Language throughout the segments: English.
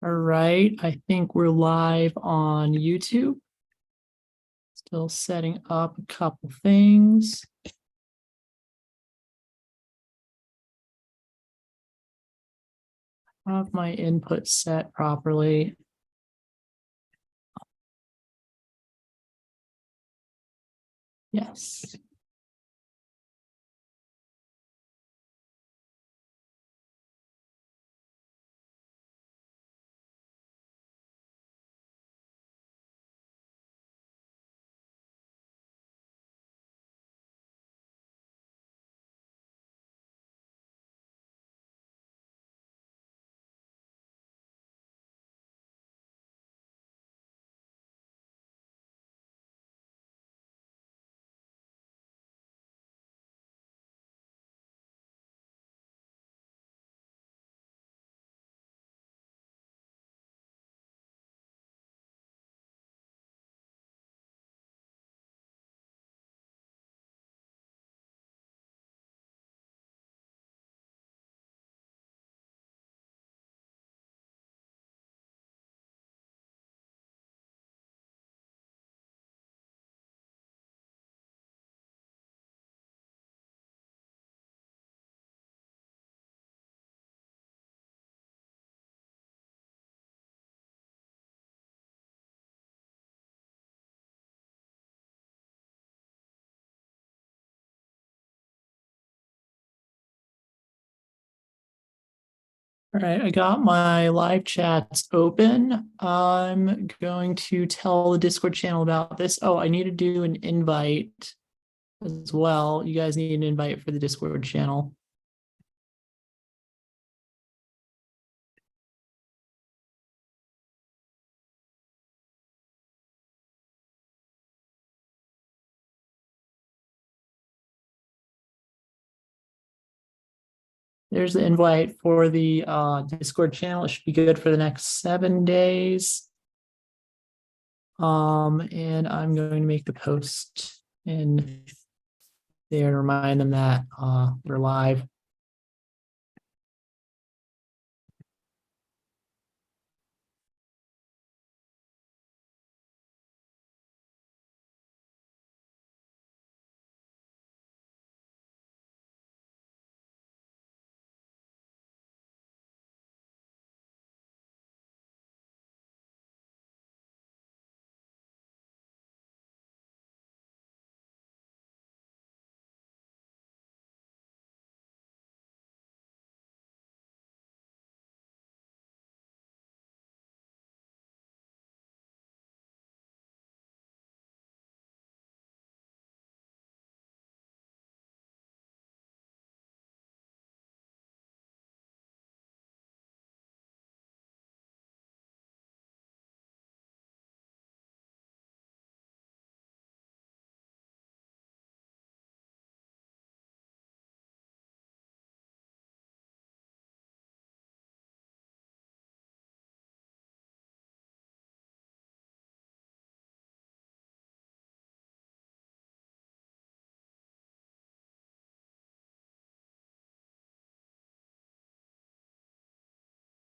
All right, I think we're live on YouTube. Still setting up a couple things. Have my input set properly. Yes. All right, I got my live chats open. I'm going to tell the Discord channel about this. Oh, I need to do an invite as well. You guys need an invite for the Discord channel. There's the invite for the Discord channel. It should be good for the next 7 days. And I'm going to make the post in there to remind them that we're live.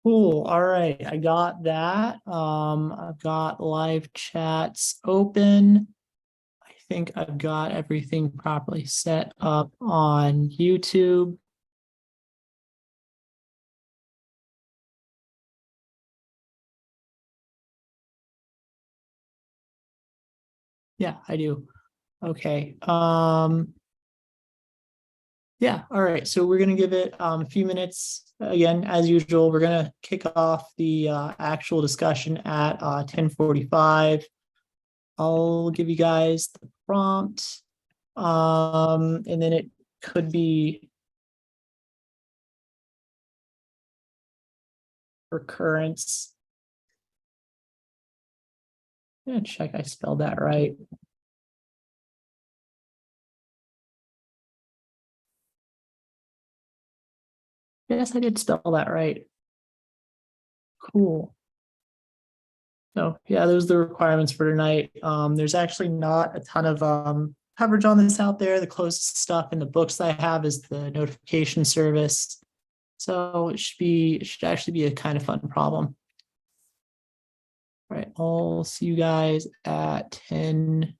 Cool. All right. I got that. I've got live chats open. I think I've got everything properly set up on YouTube. Yeah, I do. Okay. Yeah, all right. So we're gonna give it a few minutes. Again, as usual, we're gonna kick off the actual discussion at 10:45. I'll give you guys the prompt. And then it could be recurrence. I'm gonna check I spelled that right. Yes, I did spell that right. Cool. So yeah, those are the requirements for tonight. There's actually not a ton of coverage on this out there. The closest stuff in the books that I have is the notification service. So it should actually be a kind of fun problem. All right, I'll see you guys at 10:45.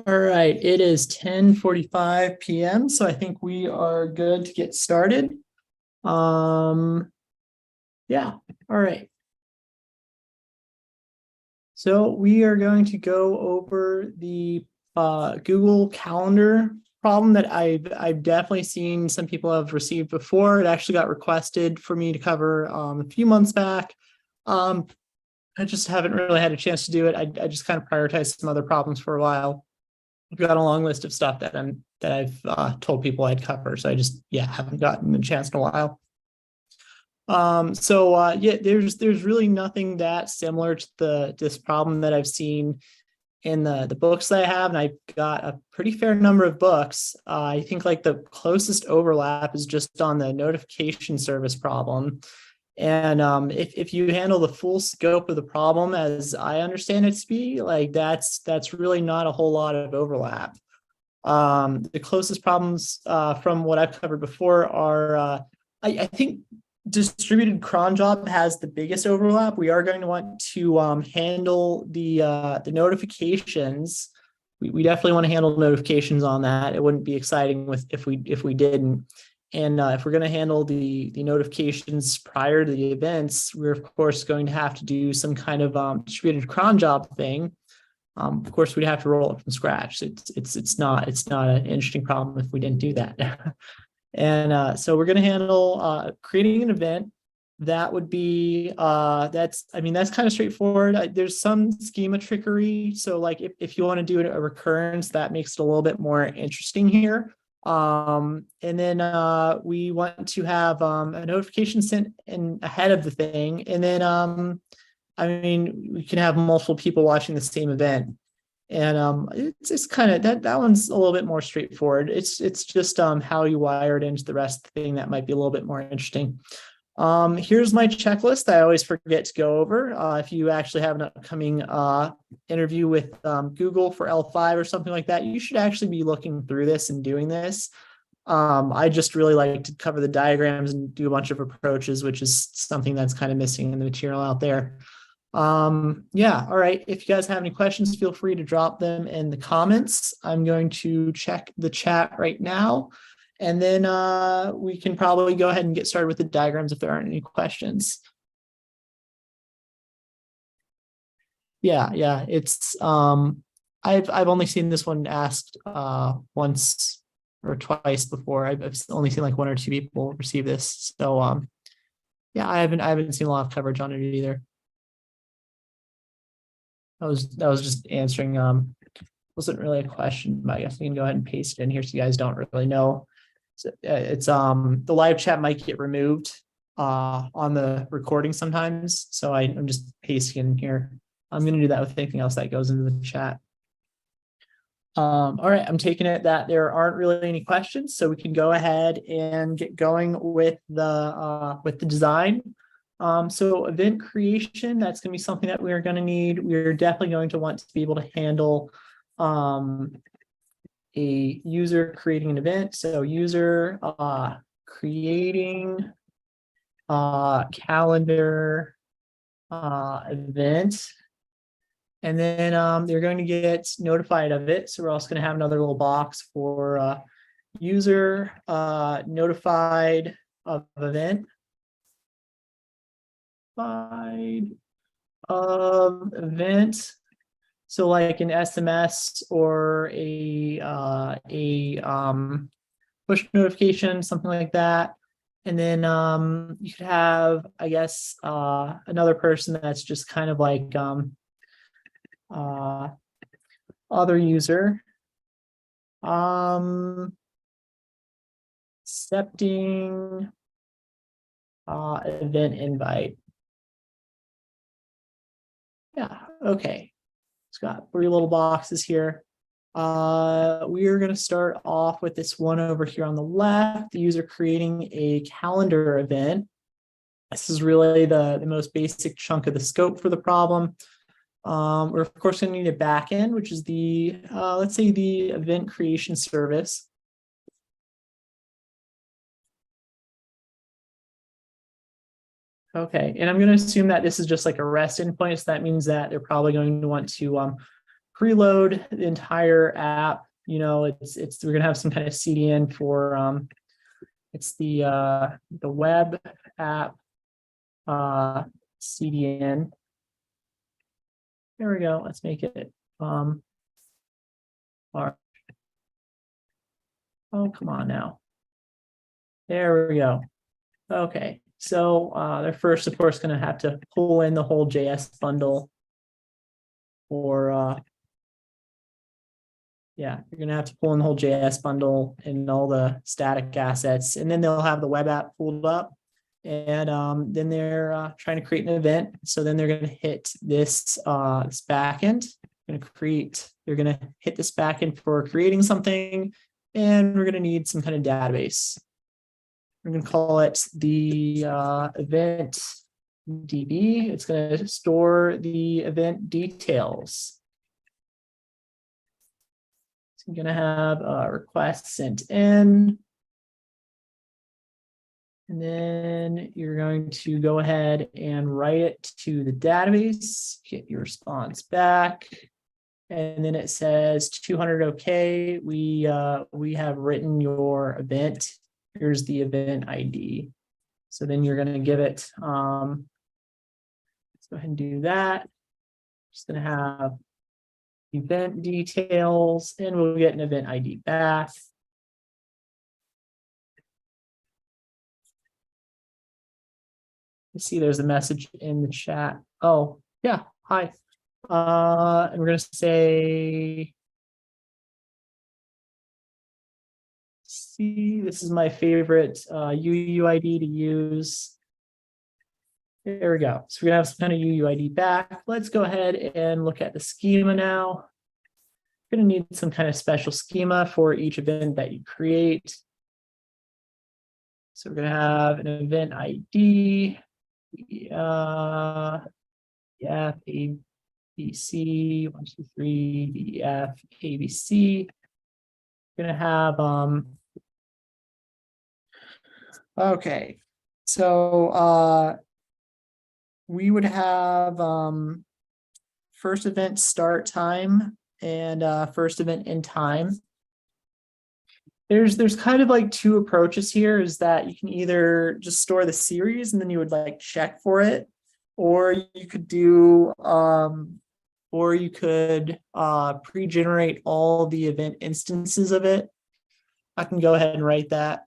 All right, it is 10:45 p.m. So I think we are good to get started. Yeah, all right. So we are going to go over the Google Calendar problem that I've definitely seen some people have received before. It actually got requested for me to cover a few months back. I just haven't really had a chance to do it. I just kind of prioritized some other problems for a while. I've got a long list of stuff that I've told people I'd cover. So I just haven't gotten a chance in a while. There's really nothing that similar to this problem that I've seen in the books that I have, and I've got a pretty fair number of books. I think like the closest overlap is just on the notification service problem. And if you handle the full scope of the problem as I understand it to be, like that's really not a whole lot of overlap. The closest problems from what I've covered before are, I think distributed cron job has the biggest overlap. We are going to want to handle the notifications. We definitely want to handle notifications on that. It wouldn't be exciting if we didn't. And if we're going to handle the notifications prior to the events, we're of course going to have to do some kind of distributed cron job thing. Of course, we'd have to roll it from scratch. It's not an interesting problem if we didn't do that. And so we're going to handle creating an event. That would be that's kind of straightforward. There's some schema trickery. So like if you want to do a recurrence, that makes it a little bit more interesting here. And then we want to have a notification sent in ahead of the thing. And then we can have multiple people watching the same event. And it's kind of that one's a little bit more straightforward. It's just how you wire it into the rest of the thing that might be a little bit more interesting. Here's my checklist that I always forget to go over. If you actually have an upcoming interview with Google for L5 or something like that, you should actually be looking through this and doing this. I just really like to cover the diagrams and do a bunch of approaches, which is something that's kind of missing in the material out there. All right. If you guys have any questions, feel free to drop them in the comments. I'm going to check the chat right now. And then we can probably go ahead and get started with the diagrams if there aren't any questions. Yeah. It's I've only seen this one asked once or twice before. I've only seen like one or two people receive this. So I haven't seen a lot of coverage on it either. That was just answering wasn't really a question, but I guess we can go ahead and paste it in here so you guys don't really know. So, it's the live chat might get removed on the recording sometimes. So I'm just pasting in here. I'm going to do that with anything else that goes into the chat. All right, I'm taking it that there aren't really any questions, so we can go ahead and get going with the design. So event creation, that's going to be something that we're going to need. We're definitely going to want to be able to handle a user creating an event. So user creating calendar event. And then they're going to get notified of it. So we're also going to have another little box for user notified of event. Of event. So like an SMS or a push notification, something like that. And then you could have, I guess, another person that's just kind of like other user accepting event invite. Yeah, okay. It's got 3 little boxes here. We are going to start off with this one over here on the left, the user creating a calendar event. This is really the most basic chunk of the scope for the problem. We're of course going to need a backend, which is the, let's say the event creation service. Okay, and I'm going to assume that this is just like a REST endpoint, so that means that they're probably going to want to preload the entire app. You know, we're gonna have some kind of CDN for it's the web app CDN. There we go. Let's make it all right. Oh, come on now. There we go. Okay, so they're first, of course, going to have to pull in the whole JS bundle for yeah, you're going to have to pull in the whole JS bundle and all the static assets, and then they'll have the web app pulled up, and then they're trying to create an event. So then they're going to hit this this backend. They're going to hit this backend for creating something, and we're going to need some kind of database. We're going to call it the event DB. It's going to store the event details. So you're going to have a request sent in. And then you're going to go ahead and write it to the database, get your response back. And then it says 200 OK. We have written your event. Here's the event ID. So then you're going to give it, let's go ahead and do that. Just going to have event details, and we'll get an event ID back. You see there's a message in the chat. Oh, yeah, hi. And we're going to say, see, this is my favorite UUID to use. There we go. So we're gonna have some kind of UUID back. Let's go ahead and look at the schema now. We're gonna need some kind of special schema for each event that you create. So we're gonna have an event ID, F, A, B, C, 1, 2, 3, D, F, A, B, C. We're gonna have okay, so we would have first event start time and first event end time. There's kind of like two approaches here, is that you can either just store the series and then you would like check for it, or you could do pre-generate all the event instances of it. I can go ahead and write that.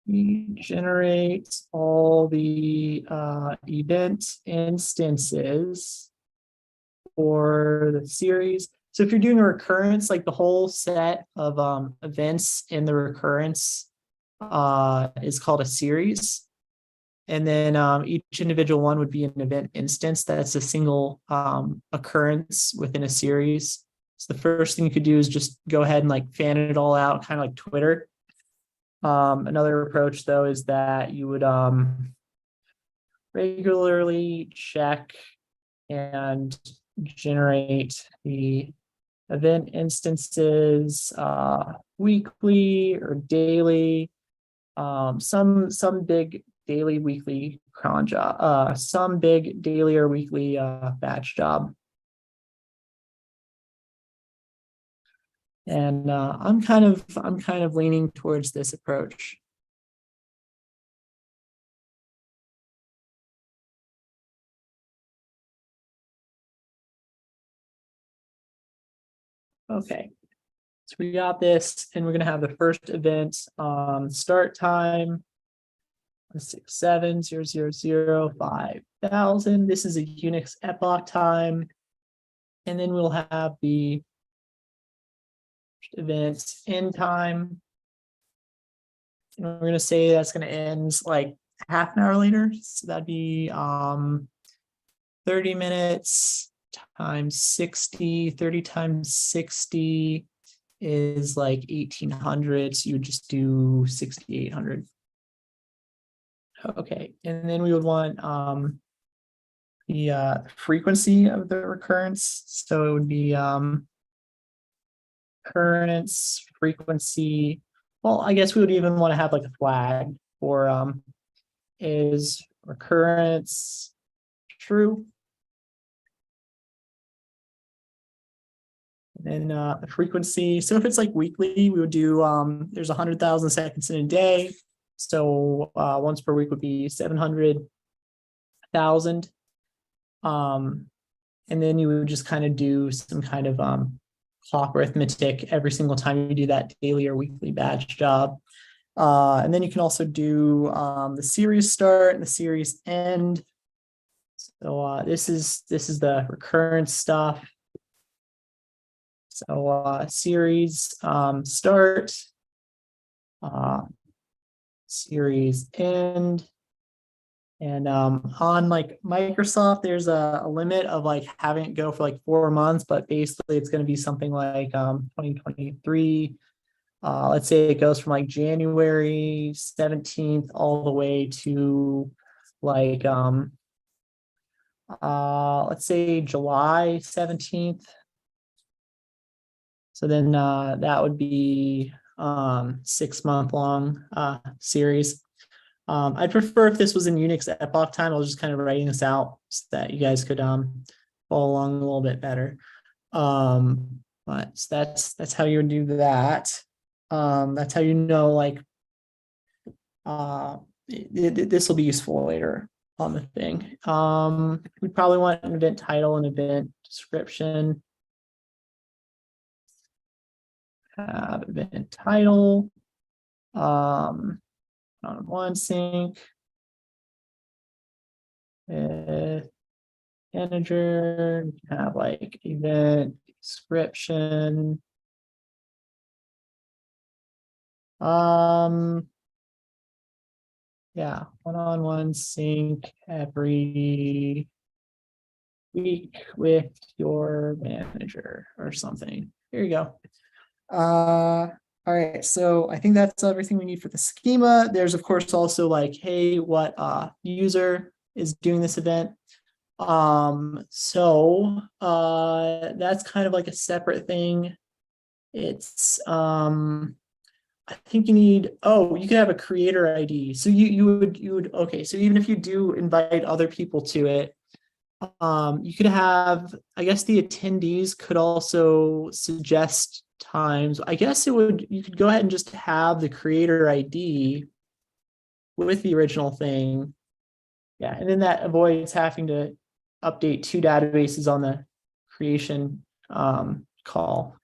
We generate all the event instances for the series. So if you're doing a recurrence, like the whole set of events in the recurrence is called a series. And then each individual one would be an event instance. That's a single occurrence within a series. So the first thing you could do is just go ahead and like fan it all out, kind of like Twitter. Another approach, though, is that you would regularly check and generate the event instances weekly or daily. Some big daily, weekly cron job, some big daily or weekly batch job. And I'm kind of leaning towards this approach. Okay, so we got this, and we're gonna have the first event start time 670005000. This is a Unix epoch time, and then we'll have the event end time. And we're gonna say that's gonna end like half an hour later. So that'd be 30 minutes times 60. 30 times 60 is like 1800. So you would just do 6800. Okay, and then we would want the frequency of the recurrence. So it would be occurrence frequency. Well, I guess we would even want to have like a flag for is recurrence true? And then the frequency. So if it's like weekly, we would do there's 100,000 seconds in a day. So once per week would be 700,000. And then you would just kind of do some kind of clock arithmetic every single time you do that daily or weekly batch job. And then you can also do the series start and the series end. So this is the recurrence stuff. So series start, series end. And on like Microsoft, there's a limit of like having it go for like 4 months, but basically it's going to be something like 2023. Let's say it goes from like January 17th all the way to like let's say July 17th. So then that would be 6-month long series. I'd prefer if this was in Unix epoch time. I was just kind of writing this out so that you guys could follow along a little bit better. But that's how you would do that. That's how you know like this will be useful later on the thing. We probably want an event title and event description. Event title. On one sync. Manager, you can have like event description. Yeah, one-on-one sync every week with your manager or something. Here you go. All right, so I think that's everything we need for the schema. There's of course also like, hey, what user is doing this event? So that's kind of like a separate thing. It's I think you need, you could have a creator ID. So you would okay, so even if you do invite other people to it, you could have, I guess the attendees could also suggest times. I guess you could go ahead and just have the creator ID with the original thing. Yeah, and then that avoids having to update 2 databases on the creation call.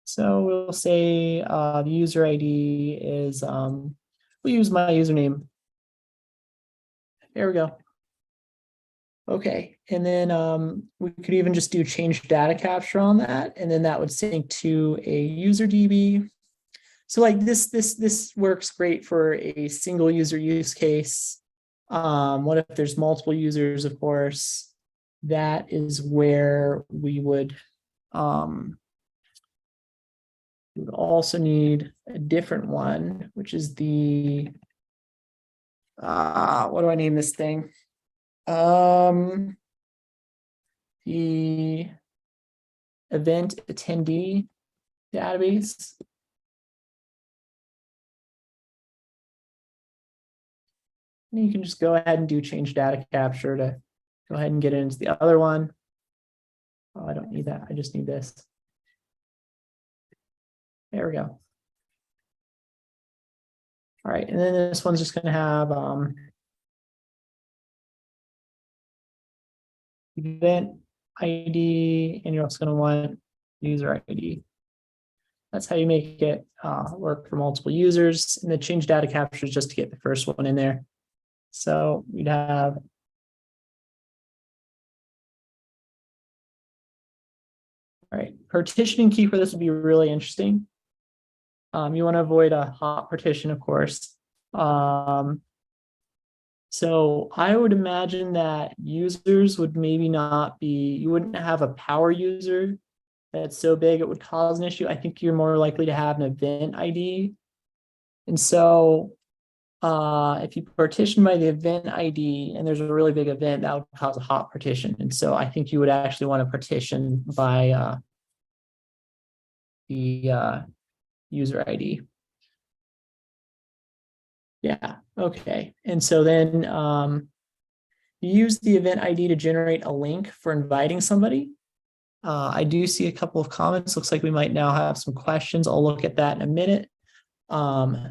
So we'll say the user ID is, we'll use my username. There we go. Okay, and then we could even just do change data capture on that, and then that would sync to a user DB. So like this works great for a single user use case. What if there's multiple users, of course? That is where we would also need a different one, which is the what do I name this thing? The event attendee database. And you can just go ahead and do change data capture to go ahead and get into the other one. Oh, I don't need that. I just need this. There we go. All right, and then this one's just going to have event ID, and you're also going to want user ID. That's how you make it work for multiple users. And the change data capture is just to get the first one in there. So we'd have all right, partitioning key for this would be really interesting. You want to avoid a hot partition, of course. So I would imagine that users would maybe not be, you wouldn't have a power user that's so big it would cause an issue. I think you're more likely to have an event ID. And so if you partition by the event ID and there's a really big event, that would cause a hot partition. And so I think you would actually want to partition by the user ID. Yeah, okay. And so then you use the event ID to generate a link for inviting somebody. I do see a couple of comments. Looks like we might now have some questions. I'll look at that in a minute.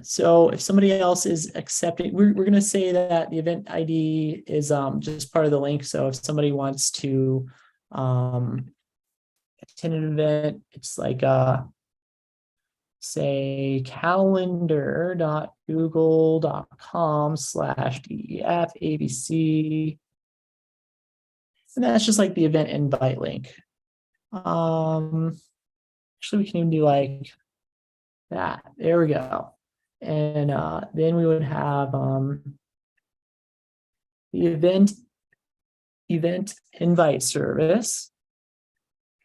So if somebody else is accepting, we're going to say that the event ID is just part of the link. So if somebody wants to attend an event, it's like say calendar.google.com/DEF ABC. And that's just like the event invite link. Actually, we can even do like that. There we go. And then we would have the event invite service.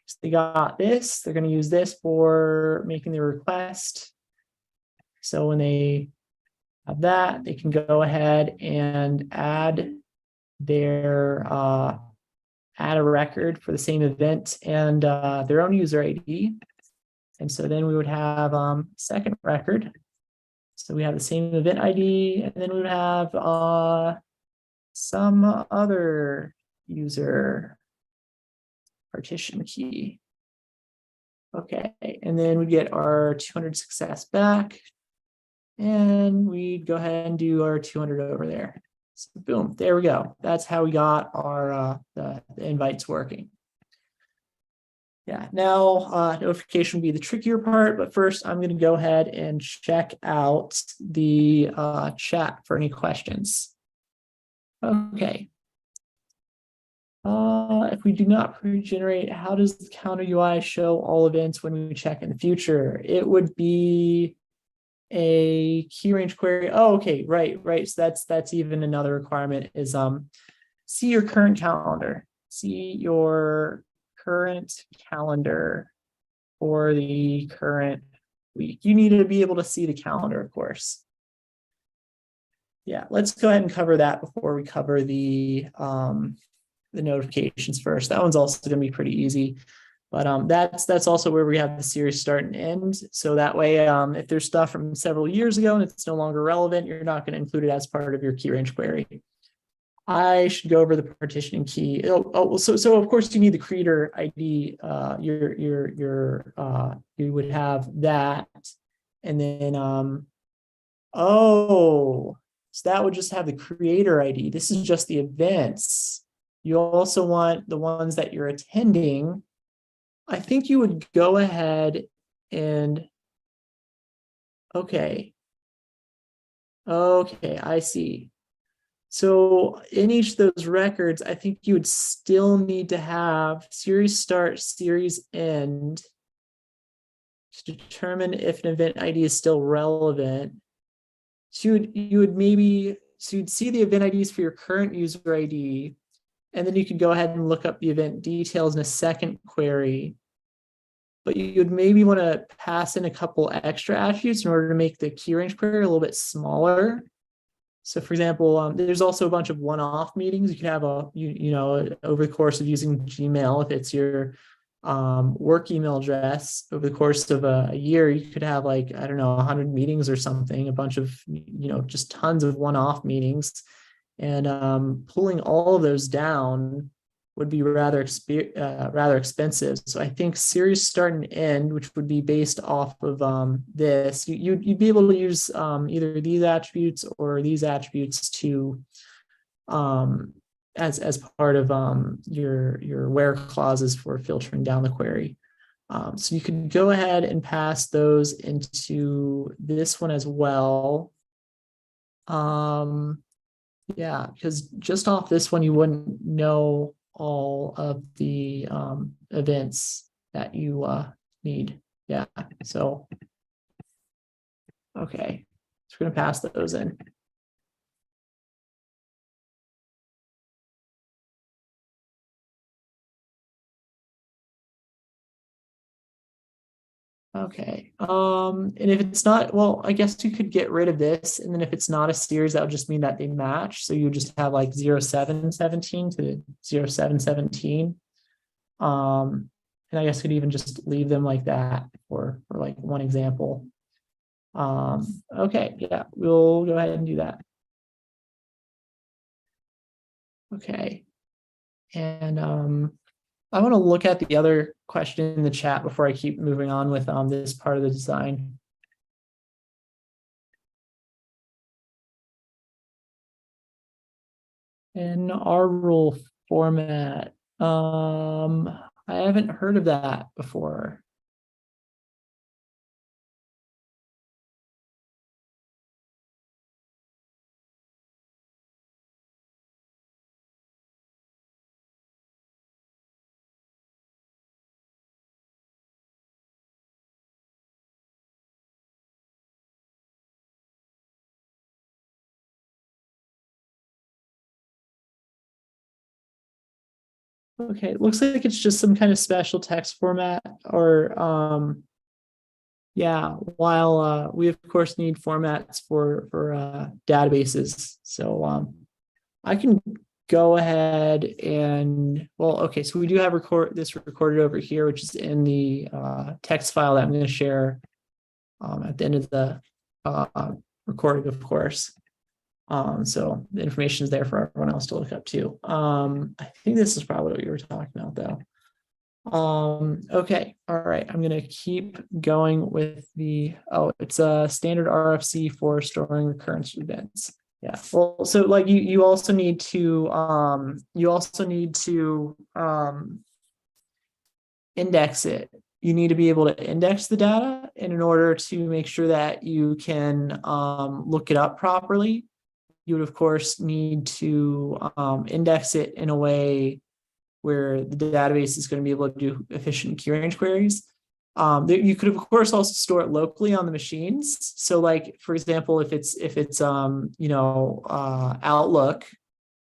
So they got this. They're going to use this for making the request. So when they have that, they can go ahead and add their add a record for the same event and their own user ID. And so then we would have second record. So we have the same event ID, and then we would have some other user partition key. Okay, and then we get our 200 success back, and we go ahead and do our 200 over there. So boom, there we go. That's how we got our the invites working. Yeah, now notification will be the trickier part, but first I'm going to go ahead and check out the chat for any questions. Okay. If we do not pre-generate, how does the calendar UI show all events when we check in the future? It would be a key range query. Oh, okay, right. So that's even another requirement is see your current calendar. See your current calendar for the current week. You need to be able to see the calendar, of course. Yeah, let's go ahead and cover that before we cover the notifications first. That one's also going to be pretty easy, but that's also where we have the series start and end. So that way, if there's stuff from several years ago and it's no longer relevant, you're not going to include it as part of your key range query. I should go over the partitioning key. So of course you need the creator ID. You would have that, and then so that would just have the creator ID. This is just the events. You also want the ones that you're attending. I think you would go ahead and okay, I see. So in each of those records, I think you would still need to have series start, series end to determine if an event ID is still relevant. So you'd see the event IDs for your current user ID, and then you could go ahead and look up the event details in a second query. But you'd maybe want to pass in a couple extra attributes in order to make the key range query a little bit smaller. So for example, there's also a bunch of one-off meetings. You can have over the course of using Gmail, if it's your work email address, over the course of a year, you could have like, I don't know, 100 meetings or something, a bunch of, just tons of one-off meetings. And pulling all of those down would be rather expensive. So I think series start and end, which would be based off of this, you'd be able to use either these attributes or these attributes to as part of your where clauses for filtering down the query. So you could go ahead and pass those into this one as well. Yeah, because just off this one, you wouldn't know all of the events that you need. Yeah, so, okay, so we're gonna pass those in. Okay, and if it's not, well, I guess you could get rid of this, and then if it's not a series, that would just mean that they match. So you just have like 0717 to 0717. And I guess you could even just leave them like that for like one example. Okay, yeah, we'll go ahead and do that. Okay. And I want to look at the other question in the chat before I keep moving on with this part of the design. In our rule format, I haven't heard of that before. Okay, it looks like it's just some kind of special text format, or yeah, while we of course need formats for databases. So I can go ahead and, well, okay, so we do have this recorded over here, which is in the text file that I'm going to share at the end of the recording, of course. So the information is there for everyone else to look up too. I think this is probably what you were talking about though. Okay, all right, I'm gonna keep going with it's a standard RFC for storing recurrence events. Yeah, well, so like you also need to index it. You need to be able to index the data, and in order to make sure that you can look it up properly, you would of course need to index it in a way where the database is going to be able to do efficient key range queries. You could of course also store it locally on the machines. So like, for example, if it's Outlook,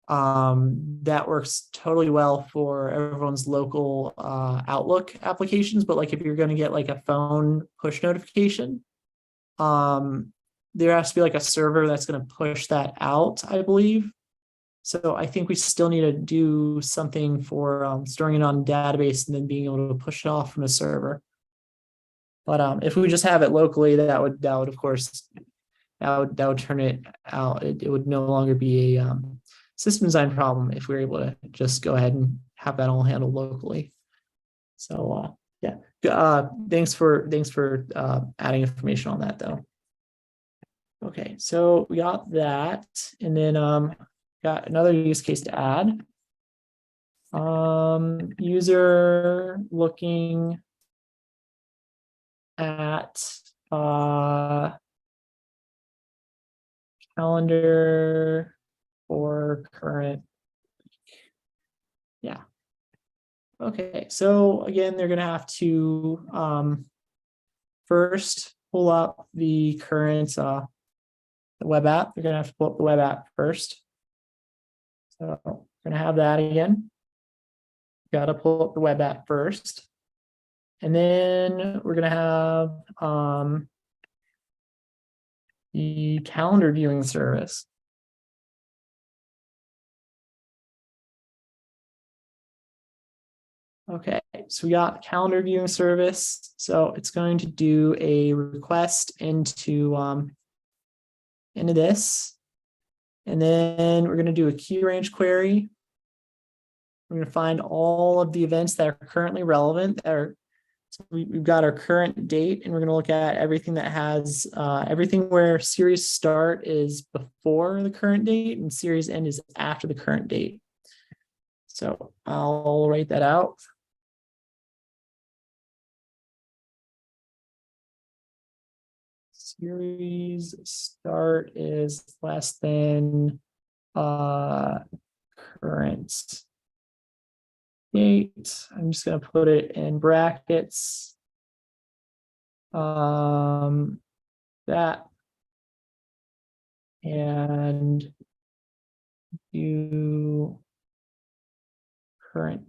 that works totally well for everyone's local Outlook applications. But like if you're going to get like a phone push notification, there has to be like a server that's going to push that out, I believe. So I think we still need to do something for storing it on a database and then being able to push it off from a server. But if we just have it locally, that would of course that would turn it out. It would no longer be a system design problem if we were able to just go ahead and have that all handled locally. So yeah, thanks for adding information on that though. Okay, so we got that, and then got another use case to add. User looking at calendar for current. Yeah. Okay, so again, they're going to have to first pull up the current web app. They're going to have to pull up the web app first. So we're going to have that again. Got to pull up the web app first. And then we're going to have the calendar viewing service. Okay, so we got calendar viewing service. So it's going to do a request into this. And then we're going to do a key range query. We're going to find all of the events that are currently relevant. So we've got our current date, and we're going to look at everything that has everything where series start is before the current date and series end is after the current date. So I'll write that out. Series start is less than current date. I'm just going to put it in brackets. That and you current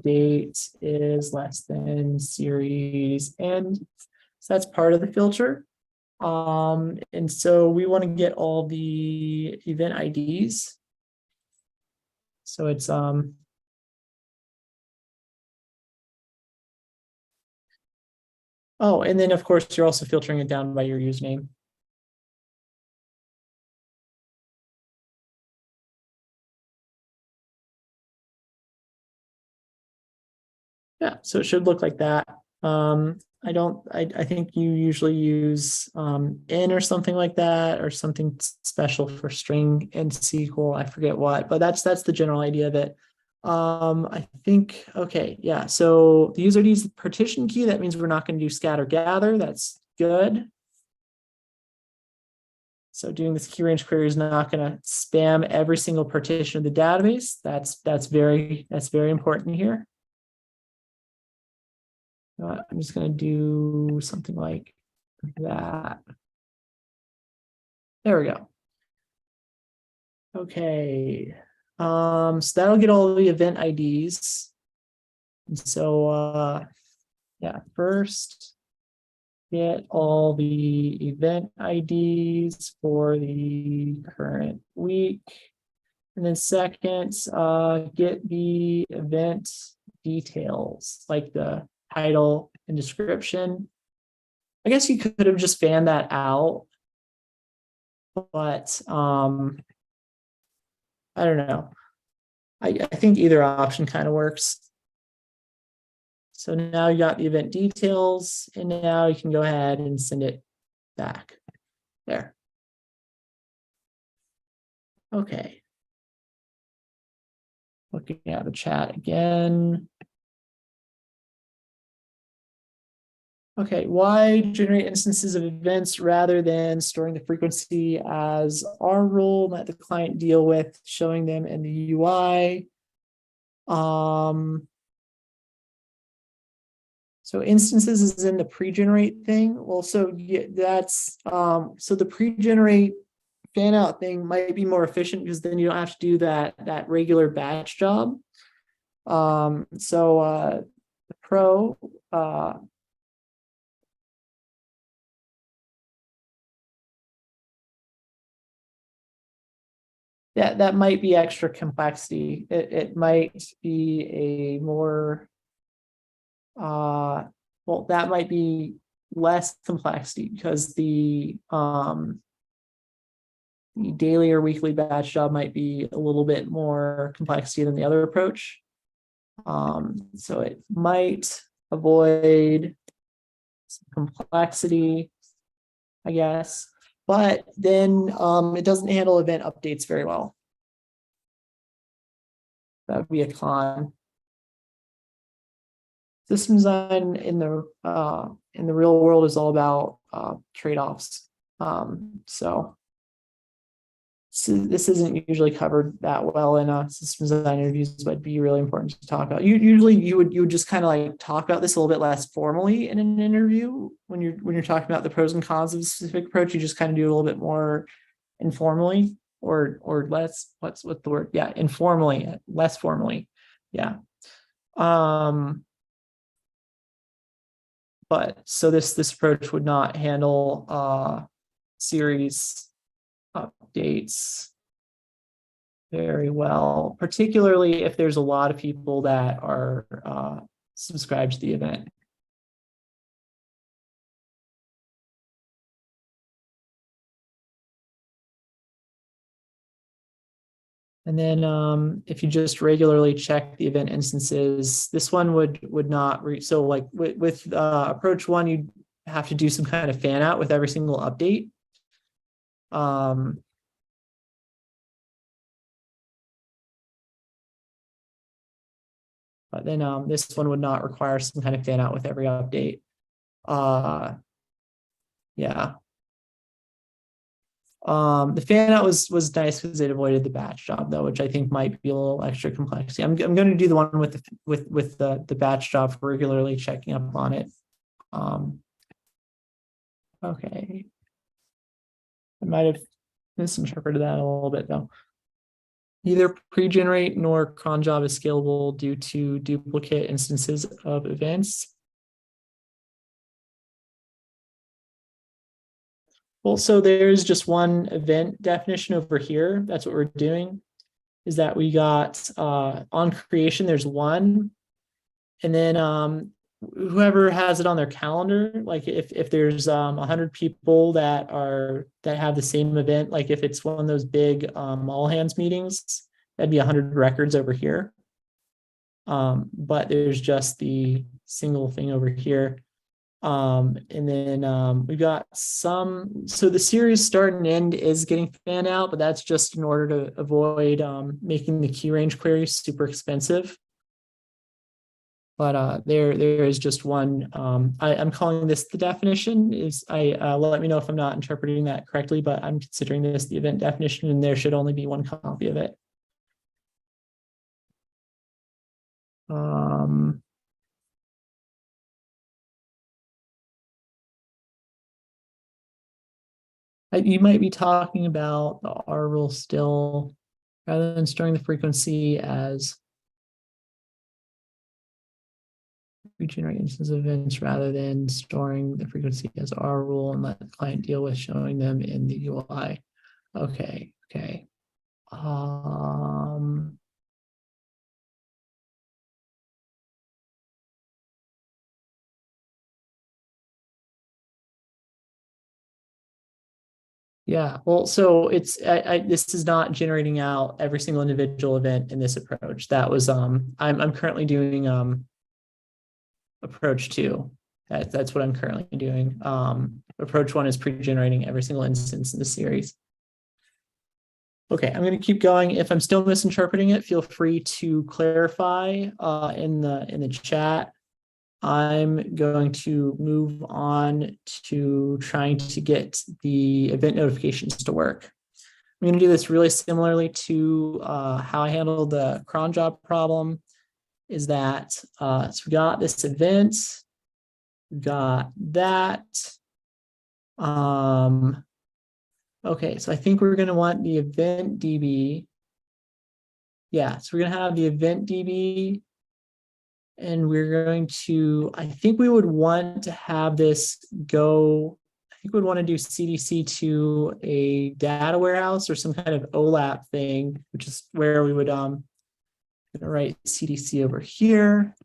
date is less than series end. So that's part of the filter. And so we want to get all the event IDs. So it's Oh, and then of course, you're also filtering it down by your username. Yeah, so it should look like that. I think you usually use in or something like that, or something special for string in SQL. I forget what, but that's the general idea of it. I think, okay, yeah. So the user needs the partition key. That means we're not going to do scatter gather. That's good. So doing this key range query is not going to spam every single partition of the database. That's very important here. I'm just going to do something like that. There we go. Okay. So that'll get all the event IDs. And so yeah, first get all the event IDs for the current week. And then second, get the event details, like the title and description. I guess you could have just fanned that out, but I don't know. I think either option kind of works. So now you got the event details, and now you can go ahead and send it back there. Okay. Looking at the chat again. Okay, why generate instances of events rather than storing the frequency as our rule? Let the client deal with showing them in the UI. So instances is in the pre-generate thing. Well, so yeah, that's so the pre-generate fan out thing might be more efficient because then you don't have to do that regular batch job. The pro that might be extra complexity. It might be a more well, that might be less complexity because the daily or weekly batch job might be a little bit more complexity than the other approach. So it might avoid some complexity, I guess, but then it doesn't handle event updates very well. That would be a con. System design in the real world is all about trade-offs. So this isn't usually covered that well in system design interviews, but it'd be really important to talk about. Usually you would just kind of like talk about this a little bit less formally in an interview when you're talking about the pros and cons of a specific approach. You just kind of do a little bit more informally or less. What's the word? Yeah, informally, less formally. Yeah. But so this approach would not handle series updates very well, particularly if there's a lot of people that are subscribed to the event. And then if you just regularly check the event instances, this one would not so like with approach one, you'd have to do some kind of fan out with every single update. But then this one would not require some kind of fan out with every update. Yeah. The fan out was nice because it avoided the batch job though, which I think might be a little extra complexity. I'm going to do the one with the batch job for regularly checking up on it. Okay. I might have misinterpreted that a little bit though. Neither pre-generate nor cron job is scalable due to duplicate instances of events. Well, so there's just one event definition over here. That's what we're doing, is that we got on creation, there's one. And then whoever has it on their calendar, like if there's 100 people that have the same event, like if it's one of those big all hands meetings, that'd be 100 records over here. But there's just the single thing over here. And then we've got so the series start and end is getting fanned out, but that's just in order to avoid making the key range queries super expensive. But there is just one. I'm calling this the definition. Let me know if I'm not interpreting that correctly, but I'm considering this the event definition, and there should only be one copy of it. You might be talking about the R rule still, rather than storing the frequency as regenerate instance events, rather than storing the frequency as R rule and let the client deal with showing them in the UI. Okay. Yeah, well, so this is not generating out every single individual event in this approach. That was I'm currently doing approach 2. That's what I'm currently doing. Approach 1 is pre-generating every single instance in the series. Okay, I'm going to keep going. If I'm still misinterpreting it, feel free to clarify in the chat. I'm going to move on to trying to get the event notifications to work. I'm going to do this really similarly to how I handled the cron job problem. Is that so we got this event, we got that. Okay, so I think we're going to want the event DB. Yeah, so we're going to have the event DB. And we're going to, I think we would want to have this go, I think we'd want to do CDC to a data warehouse or some kind of OLAP thing, which is where we would write CDC over here.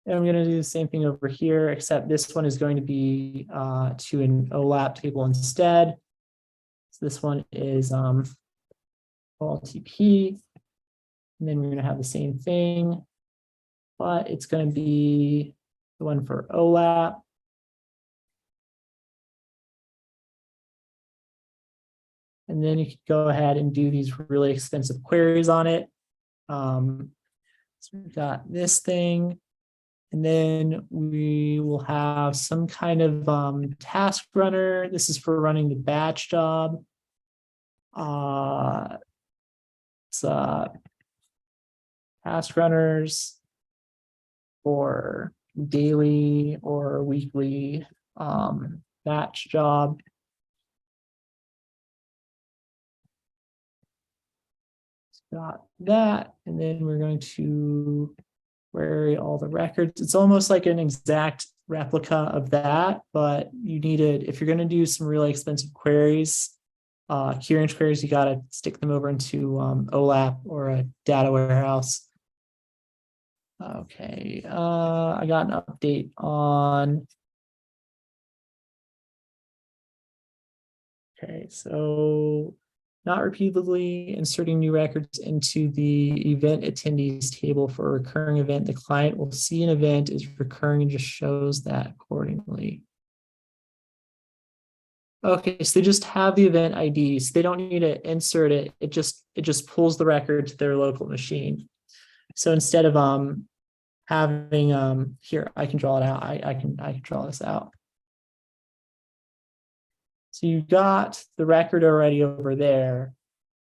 And I'm going to do the same thing over here, except this one is going to be to an OLAP table instead. So this one is OLTP, and then we're going to have the same thing, but it's going to be the one for OLAP. And then you could go ahead and do these really expensive queries on it. So we've got this thing, and then we will have some kind of task runner. This is for running the batch job. It's task runners for daily or weekly batch job. Got that, and then we're going to query all the records. It's almost like an exact replica of that, but you need it if you're going to do some really expensive queries, key range queries. You got to stick them over into OLAP or a data warehouse. Okay, I got an update on. Okay, so not repeatedly inserting new records into the event attendees table for a recurring event. The client will see an event is recurring and just shows that accordingly. Okay, so they just have the event IDs. They don't need to insert it. It just pulls the record to their local machine. So instead of having here, I can draw it out. I can draw this out. So you've got the record already over there.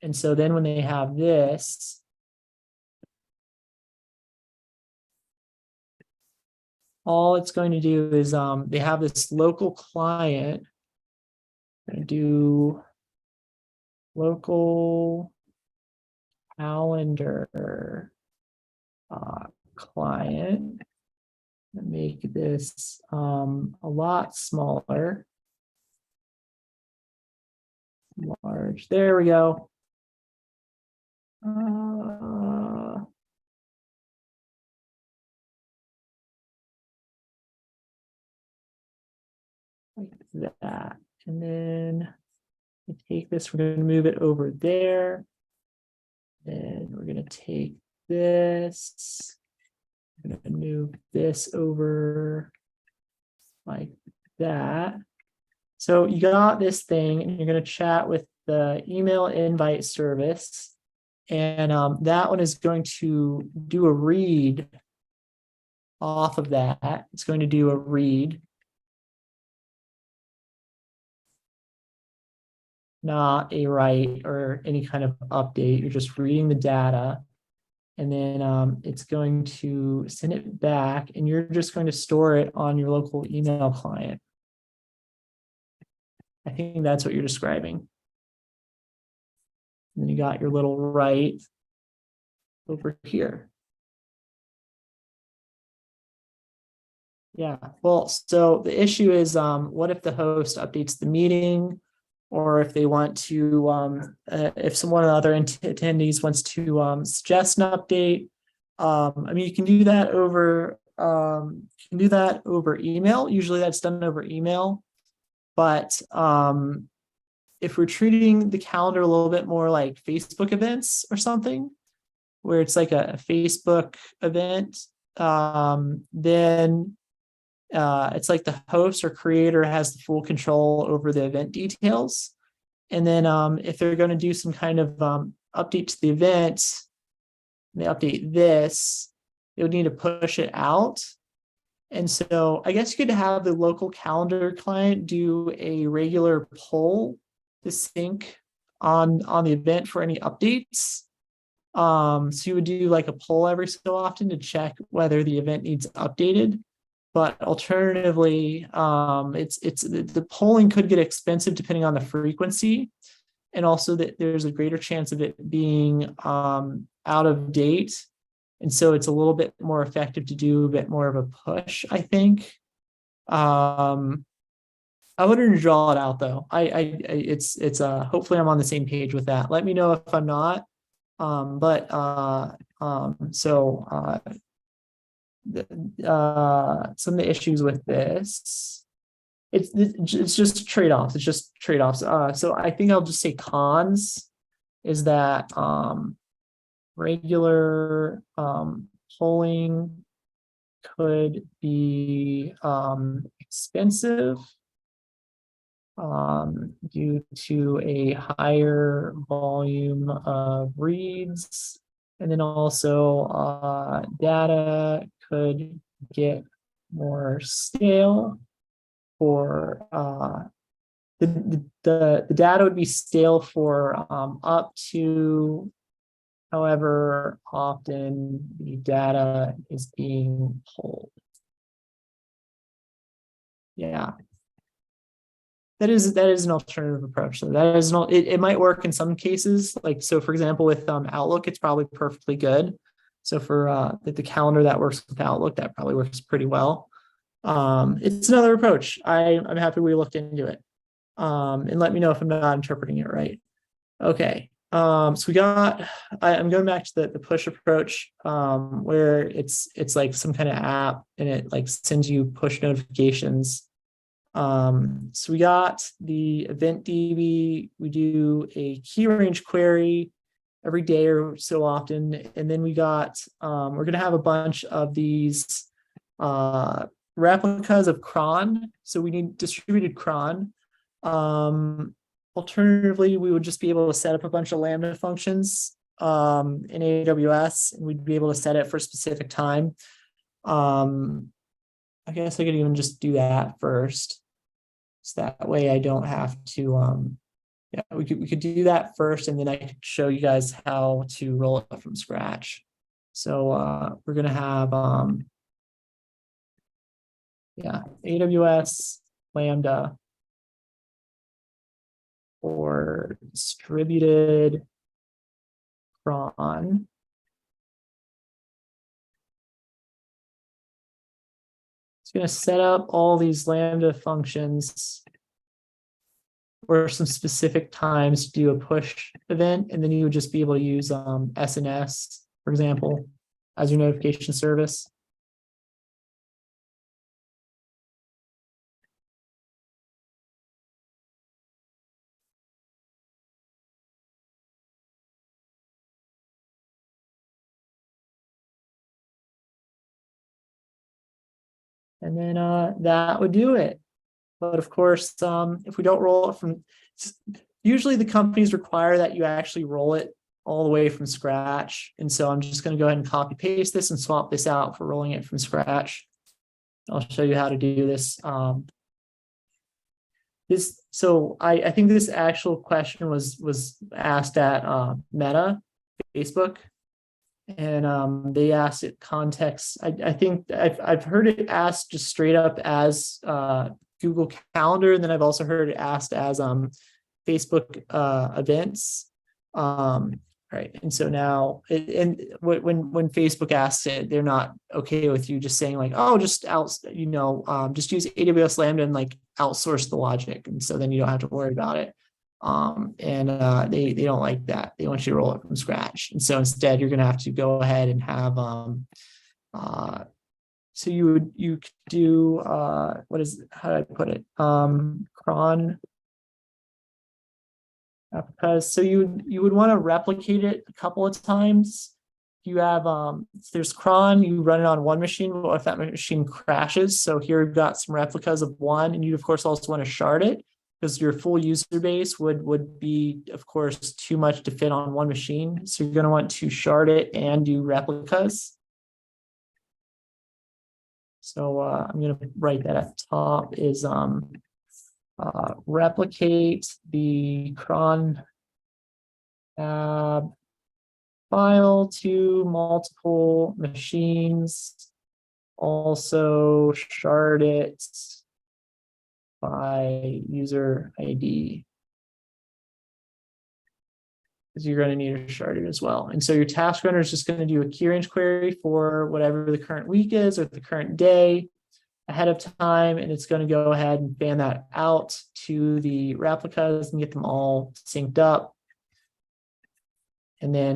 And so then when they have this, all it's going to do is they have this local client. I'm going to do local calendar client and make this a lot smaller. Large. There we go. that. And then we take this, we're going to move it over there. Then we're going to take this. I'm going to move this over like that. So you got this thing and you're going to chat with the email invite service. And that one is going to do a read off of that. It's going to do a read. Not a write or any kind of update. You're just reading the data. And then it's going to send it back and you're just going to store it on your local email client. I think that's what you're describing. And then you got your little write over here. Yeah, well, so the issue is what if the host updates the meeting, or if they want to, if one of the other attendees wants to suggest an update. I mean, you can do that over email. Usually that's done over email. But if we're treating the calendar a little bit more like Facebook events or something, where it's like a Facebook event, then it's like the host or creator has the full control over the event details. And then if they're going to do some kind of update to the event, they update this, they would need to push it out. And so I guess you could have the local calendar client do a regular poll to sync on the event for any updates. So you would do like a poll every so often to check whether the event needs updated. But alternatively, the polling could get expensive depending on the frequency, and also that there's a greater chance of it being out of date. And so it's a little bit more effective to do a bit more of a push, I think. I wouldn't draw it out though. It's hopefully I'm on the same page with that. Let me know if I'm not. Some of the issues with this, it's just trade-offs. It's just trade-offs. So I think I'll just say cons is that regular polling could be expensive due to a higher volume of reads. And then also data could get more stale, or the data would be stale for up to however often the data is being pulled. Yeah. That is an alternative approach. So that is it might work in some cases. Like, so for example, with Outlook, it's probably perfectly good. So for the calendar that works with Outlook, that probably works pretty well. It's another approach. I'm happy we looked into it. And let me know if I'm not interpreting it right. Okay. So we got, I'm going back to the push approach, where it's like some kind of app and it like sends you push notifications. So we got the event DB, we do a key range query every day or so often. And then we got, we're going to have a bunch of these replicas of cron. So we need distributed cron. Alternatively, we would just be able to set up a bunch of Lambda functions in AWS, and we'd be able to set it for a specific time. I guess I could even just do that first. So that way I don't have to, yeah, we could do that first, and then I could show you guys how to roll it from scratch. So we're gonna have, yeah, AWS Lambda or distributed cron. It's going to set up all these Lambda functions or some specific times to do a push event, and then you would just be able to use SNS, for example, as your notification service. And then that would do it. But of course, if we don't roll it from, usually the companies require that you actually roll it all the way from scratch. And so I'm just going to go ahead and copy paste this and swap this out for rolling it from scratch. I'll show you how to do this. So I think this actual question was asked at Meta, Facebook, and they asked it context. I think I've heard it asked just straight up as Google Calendar, and then I've also heard it asked as Facebook events. Right, and so now, and when Facebook asks it, they're not okay with you just saying like, oh, just just use AWS Lambda and like outsource the logic, and so then you don't have to worry about it. They don't like that. They want you to roll it from scratch, and so instead you're going to have to go ahead and have so you could do how do I put it, cron. Because so you would want to replicate it a couple of times. You have there's cron, you run it on one machine. What if that machine crashes? So here we've got some replicas of one, and you of course also want to shard it because your full user base would be of course too much to fit on one machine. So you're going to want to shard it and do replicas. So I'm going to write that at the top is replicate the cron file to multiple machines. Also shard it by user ID, because you're going to need to shard it as well. And so your task runner is just going to do a key range query for whatever the current week is or the current day ahead of time, and it's going to go ahead and fan that out to the replicas and get them all synced up. And then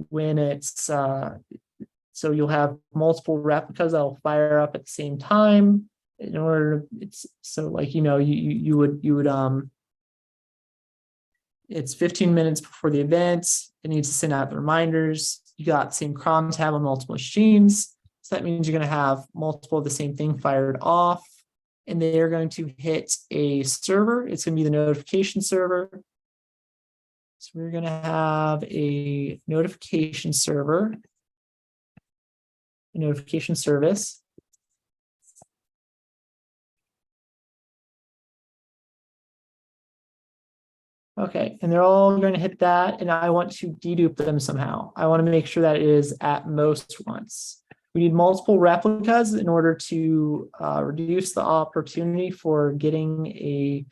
when it's so you'll have multiple replicas that'll fire up at the same time in order. It's so like you would it's 15 minutes before the event. It needs to send out the reminders. You got the same cron tab on multiple machines. So that means you're going to have multiple of the same thing fired off, and they're going to hit a server. It's going to be the notification server. So we're going to have a notification server, a notification service. Okay, and they're all going to hit that, and I want to dedupe them somehow. I want to make sure that it is at most once. We need multiple replicas in order to reduce the opportunity for getting a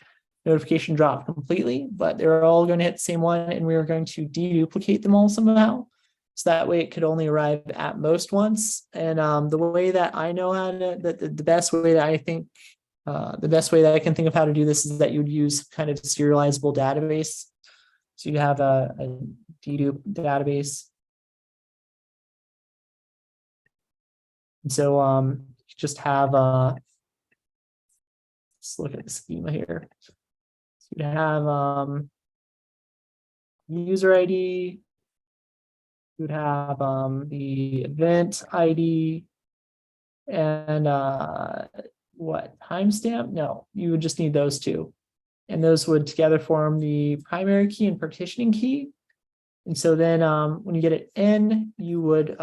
notification drop completely, but they're all going to hit the same one, and we are going to deduplicate them all somehow. So that way it could only arrive at most once. And the way that I know how to, the best way that I think, the best way that I can think of how to do this is that you would use kind of serializable database. So you have a dedupe database. And so just have let's look at the schema here. So you have user ID, you would have the event ID, and what, timestamp? No, you would just need those two. And those would together form the primary key and partitioning key. And so then when you get it in, you would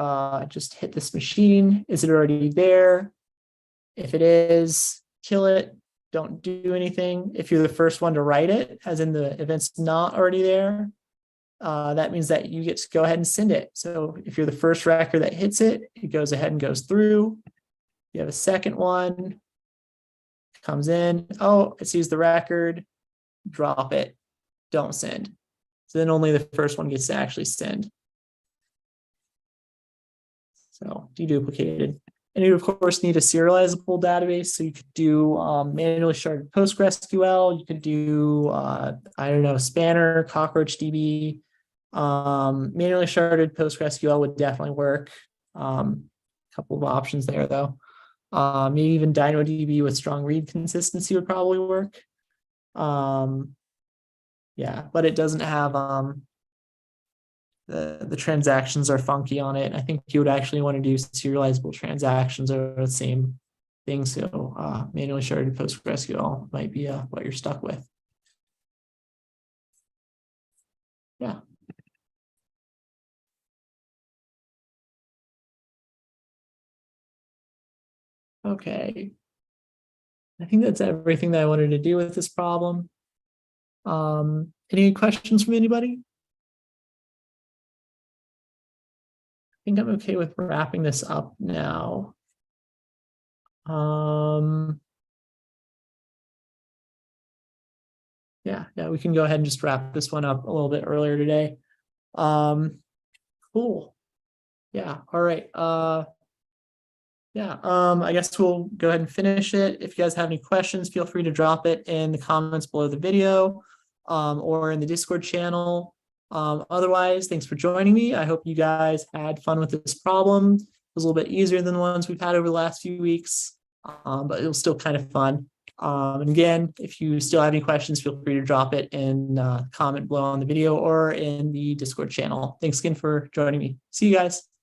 just hit this machine. Is it already there? If it is, kill it. Don't do anything. If you're the first one to write it, as in the event's not already there, that means that you get to go ahead and send it. So if you're the first record that hits it, it goes ahead and goes through. You have a second one, comes in. Oh, it sees the record. Drop it. Don't send. So then only the first one gets to actually send. So deduplicated. And you of course need a serializable database. So you could do manually sharded PostgreSQL. You could do I don't know, Spanner, CockroachDB. Manually sharded PostgreSQL would definitely work. A couple of options there though. Maybe even DynamoDB with strong read consistency would probably work. Yeah, but it doesn't have the transactions are funky on it. I think you would actually want to do serializable transactions or the same thing. So manually sharded PostgreSQL might be what you're stuck with. Yeah. Okay. I think that's everything that I wanted to do with this problem. Any questions from anybody? I think I'm okay with wrapping this up now. Yeah, we can go ahead and just wrap this one up a little bit earlier today. Cool. Yeah, all right. I guess we'll go ahead and finish it. If you guys have any questions, feel free to drop it in the comments below the video or in the Discord channel. Otherwise, thanks for joining me. I hope you guys had fun with this problem. It was a little bit easier than the ones we've had over the last few weeks, but it was still kind of fun. And again, if you still have any questions, feel free to drop it in comment below on the video or in the Discord channel. Thanks again for joining me. See you guys.